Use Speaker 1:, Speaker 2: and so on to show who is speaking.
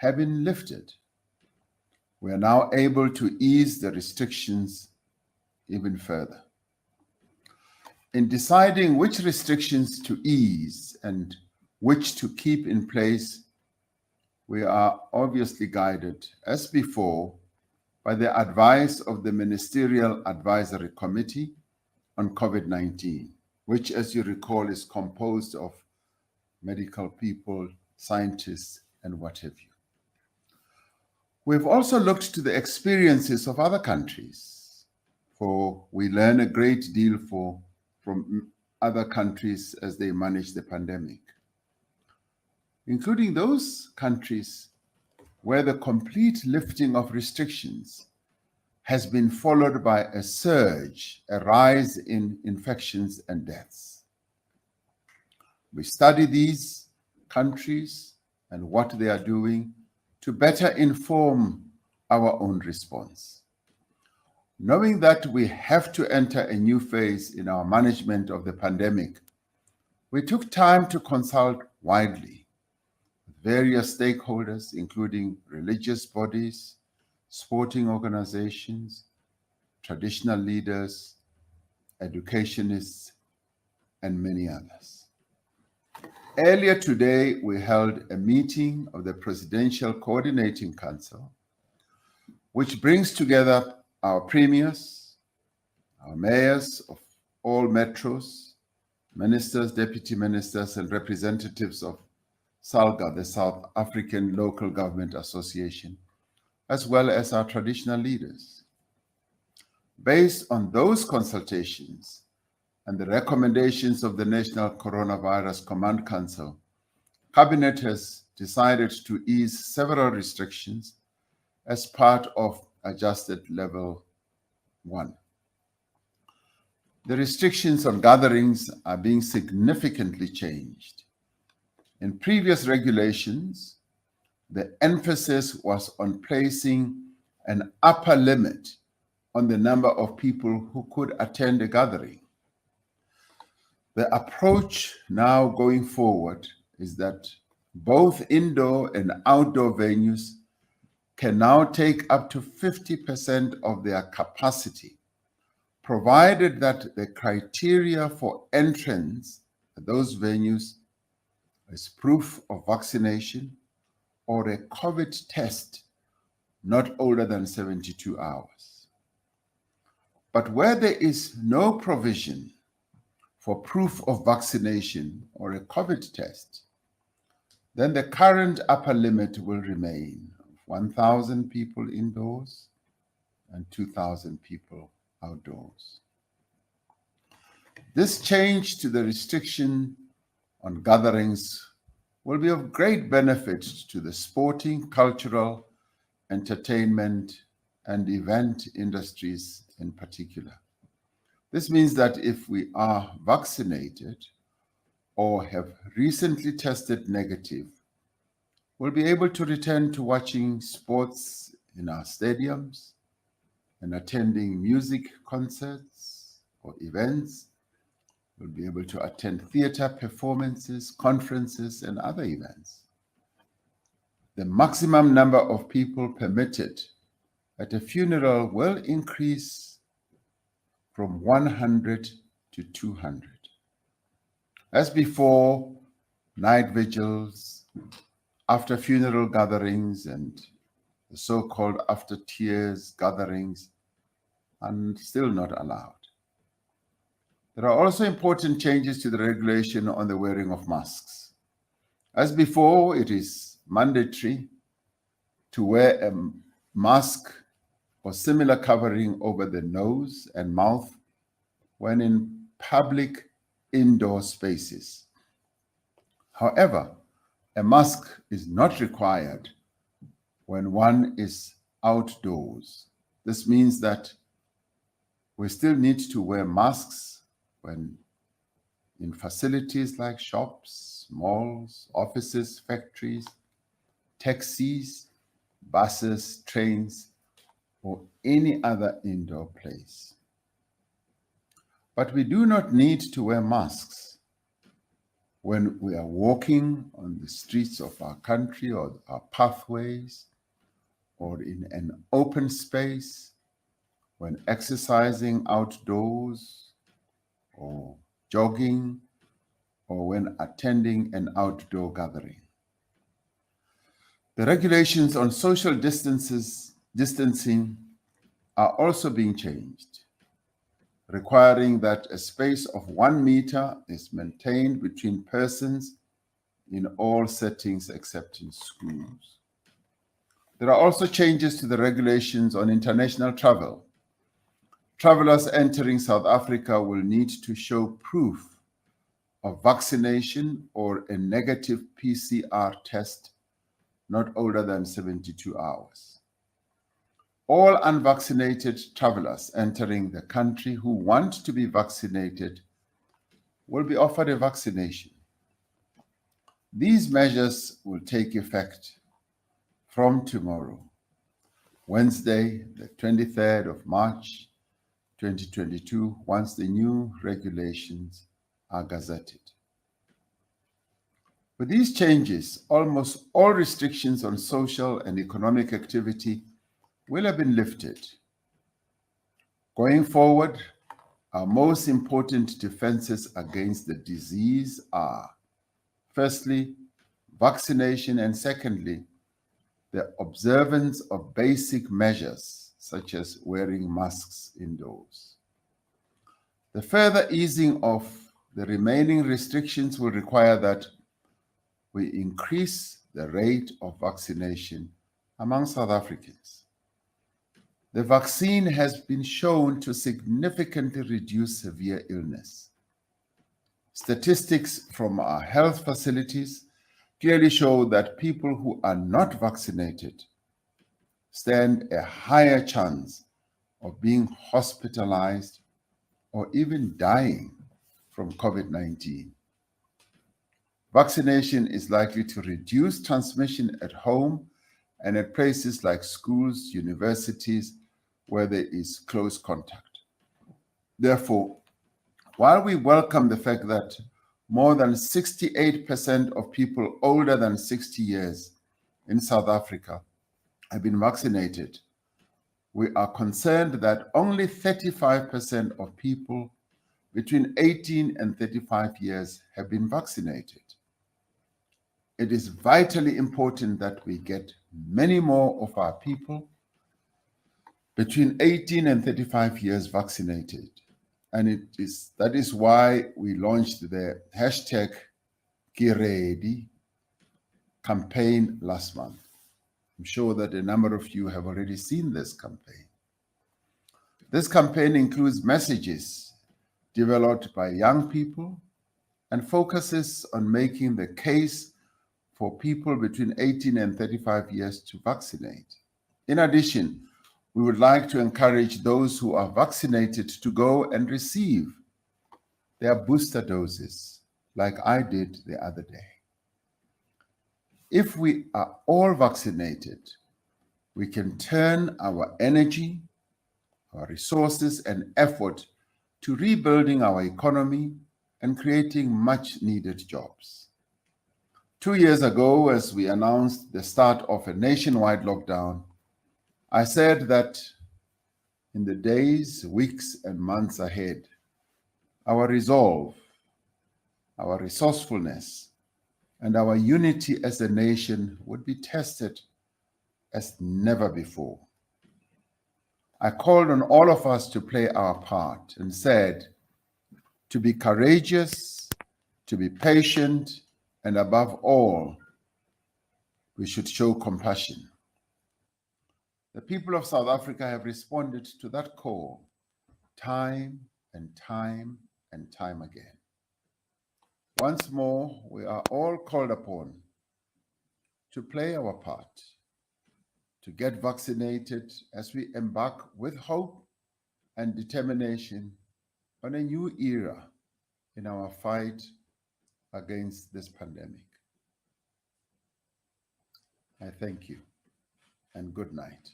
Speaker 1: have been lifted. We are now able to ease the restrictions even further. In deciding which restrictions to ease and which to keep in place, we are obviously guided, as before, by the advice of the Ministerial Advisory Committee on COVID-19, which, as you recall, is composed of medical people, scientists, and what have you. We've also looked to the experiences of other countries, for we learn a great deal from other countries as they manage the pandemic, including those countries where the complete lifting of restrictions has been followed by a surge, a rise in infections and deaths. We study these countries and what they are doing to better inform our own response. Knowing that we have to enter a new phase in our management of the pandemic, we took time to consult widely with various stakeholders, including religious bodies, sporting organizations, traditional leaders, educationists, and many others. Earlier today, we held a meeting of the Presidential Coordinating Council, which brings together our premiers, our mayors of all metros, ministers, deputy ministers, and representatives of SALGA, the South African Local Government Association, as well as our traditional leaders. Based on those consultations and the recommendations of the National Coronavirus Command Council, Cabinet has decided to ease several restrictions as part of Adjusted Level 1. The restrictions on gatherings are being significantly changed. In previous regulations, the emphasis was on placing an upper limit on the number of people who could attend a gathering. The approach now going forward is that both indoor and outdoor venues can now take up to 50% of their capacity, provided that the criteria for entrance at those venues is proof of vaccination or a COVID test not older than 72 hours. But where there is no provision for proof of vaccination or a COVID test, then the current upper limit will remain of 1,000 people indoors and 2,000 people outdoors. This change to the restriction on gatherings will be of great benefit to the sporting, cultural, entertainment, and event industries in particular. This means that if we are vaccinated or have recently tested negative, we'll be able to return to watching sports in our stadiums and attending music concerts or events. We'll be able to attend theater performances, conferences, and other events. The maximum number of people permitted at a funeral will increase from 100 to 200. As before, night vigils, after funeral gatherings, and the so-called after tears gatherings are still not allowed. There are also important changes to the regulation on the wearing of masks. As before, it is mandatory to wear a mask or similar covering over the nose and mouth when in public indoor spaces. However, a mask is not required when one is outdoors. This means that we still need to wear masks when in facilities like shops, malls, offices, factories, taxis, buses, trains, or any other indoor place. But we do not need to wear masks when we are walking on the streets of our country or our pathways, or in an open space, when exercising outdoors, or jogging, or when attending an outdoor gathering. The regulations on social distancing are also being changed, requiring that a space of 1 meter is maintained between persons in all settings except in schools. There are also changes to the regulations on international travel. Travelers entering South Africa will need to show proof of vaccination or a negative PCR test not older than 72 hours. All unvaccinated travelers entering the country who want to be vaccinated will be offered a vaccination. These measures will take effect from tomorrow, Wednesday, the 23rd of March, 2022, once the new regulations are gazetted. With these changes, almost all restrictions on social and economic activity will have been lifted. Going forward, our most important defenses against the disease are, firstly, vaccination, and secondly, the observance of basic measures such as wearing masks indoors. The further easing of the remaining restrictions will require that we increase the rate of vaccination among South Africans. The vaccine has been shown to significantly reduce severe illness. Statistics from our health facilities clearly show that people who are not vaccinated stand a higher chance of being hospitalized or even dying from COVID-19. Vaccination is likely to reduce transmission at home and at places like schools, universities, where there is close contact. Therefore, while we welcome the fact that more than 68% of people older than 60 years in South Africa have been vaccinated, we are concerned that only 35% of people between 18 and 35 years have been vaccinated. It is vitally important that we get many more of our people between 18 and 35 years vaccinated. And that is why we launched the hashtag #KeReady campaign last month. I'm sure that a number of you have already seen this campaign. This campaign includes messages developed by young people and focuses on making the case for people between 18 and 35 years to vaccinate. In addition, we would like to encourage those who are vaccinated to go and receive their booster doses, like I did the other day. If we are all vaccinated, we can turn our energy, our resources, and effort to rebuilding our economy and creating much-needed jobs. 2 years ago, as we announced the start of a nationwide lockdown, I said that in the days, weeks, and months ahead, our resolve, our resourcefulness, and our unity as a nation would be tested as never before. I called on all of us to play our part and said to be courageous, to be patient, and above all, we should show compassion. The people of South Africa have responded to that call time and time and time again. Once more, we are all called upon to play our part, to get vaccinated as we embark with hope and determination on a new era in our fight against this pandemic. I thank you and good night.